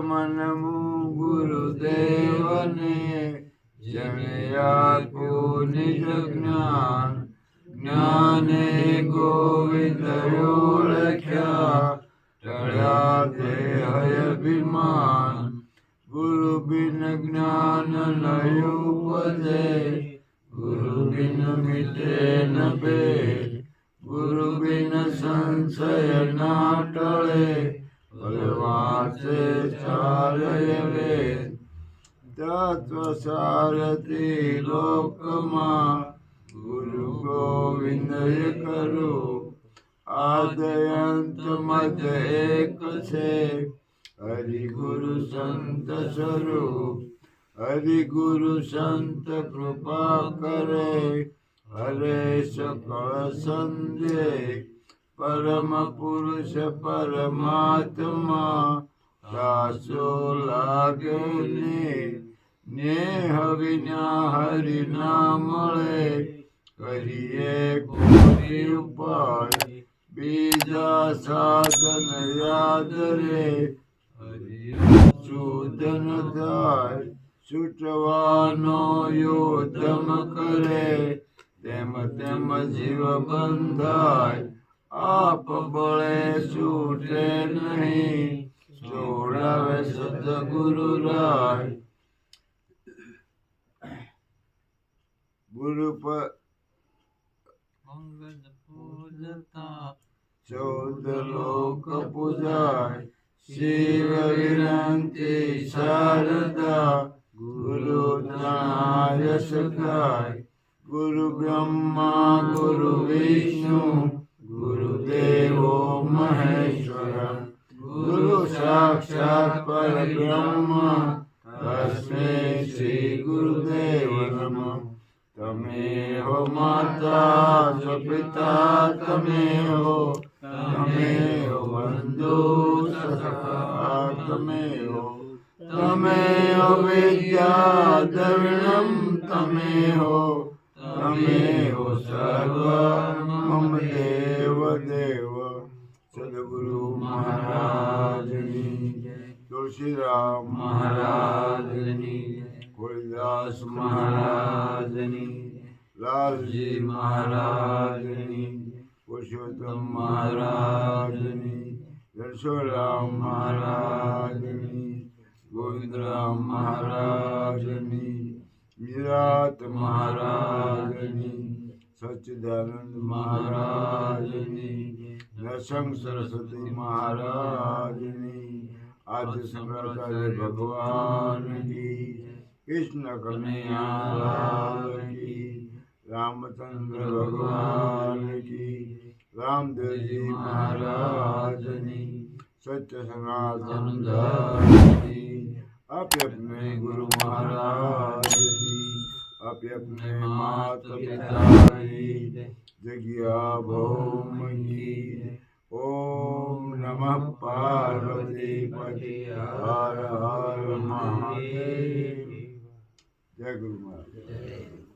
નમો ગુરુદેવને જેણે આપ્યું નિજ જ્ઞાન. જ્ઞાને ગોવિંદ ઓળખ્યા ટળ્યા તે અભિમાન. ગુરુ બિન જ્ઞાન નયું ઉપજે, ગુરુ બિન મિટે ન ભેદ. ગુરુ બિન સંશય ના ટળે, વાંચે ચાલય વેદ. તત્વ સારથી લોકમાં ગુરુ ગોવિંદ કરું. આદયંત મધ્ય એક છે, હરિ ગુરુ સંત સ્વરૂપ. હરિ ગુરુ સંત કૃપા કરે, હરે સકળ સંધ્ય. પરમ પુરુષ પરમાત્મા, દાસો લાગે નેહ વિના હરિ ના મળે. કરીએ કોઈ ઉપાય, બીજા સાધન યાદ રે. શોધન થાય છૂટવાનો યોધમ કરે. તેમ તેમ જીવ બંધાય, આપ બળે છૂટે નહીં. જોડાવે સદગુરુ રાય. ગુરુ પર અંગદ પૂજતા, 14 લોક પૂજાય. શિવ વિનંતી શારદા, ગુરુ ત્રણાય સખાય. ગુરુ બ્રહ્મા ગુરુ વિષ્ણુ, ગુરુદેવો મહેશ્વર. ગુરુ સાક્ષાત પરબ્રહ્મ, તસ્મૈ શ્રી ગુરુદેવ નમઃ. તમે હો માતા જો પિતા, તમે હો બંધુ સખા, તમે હો વિદ્યા દ્રવિણમ. તમે હો સર્વ મમ દેવ દેવ. સદગુરુ મહારાજની જય. તુલસીરામ મહારાજની જય. કોળીદાસ મહારાજની જય. લાલજી મહારાજની જય. પુરુષોત્તમ મહારાજની જય. ઘનશ્યામ મહારાજની. ગોવિંદરામ મહારાજની. વિરાટ મહારાજની. સચ્ચિદાનંદ મહારાજની. નરસિંહ સરસ્વતી મહારાજની. આદિ શંકરાચાર્ય ભગવાન કી. કૃષ્ણ કનૈયા લાલ કી. રામચંદ્ર ભગવાન કી. રામદેવજી મહારાજની. સત્ય સનાતન ધર્મ કી. આપે अपने गुरु महाराज की. आपे अपने माता पिता की. जगिया भौम की. ओम नमः पार्वती पति हर हर महादेव. जय गुरु महाराज.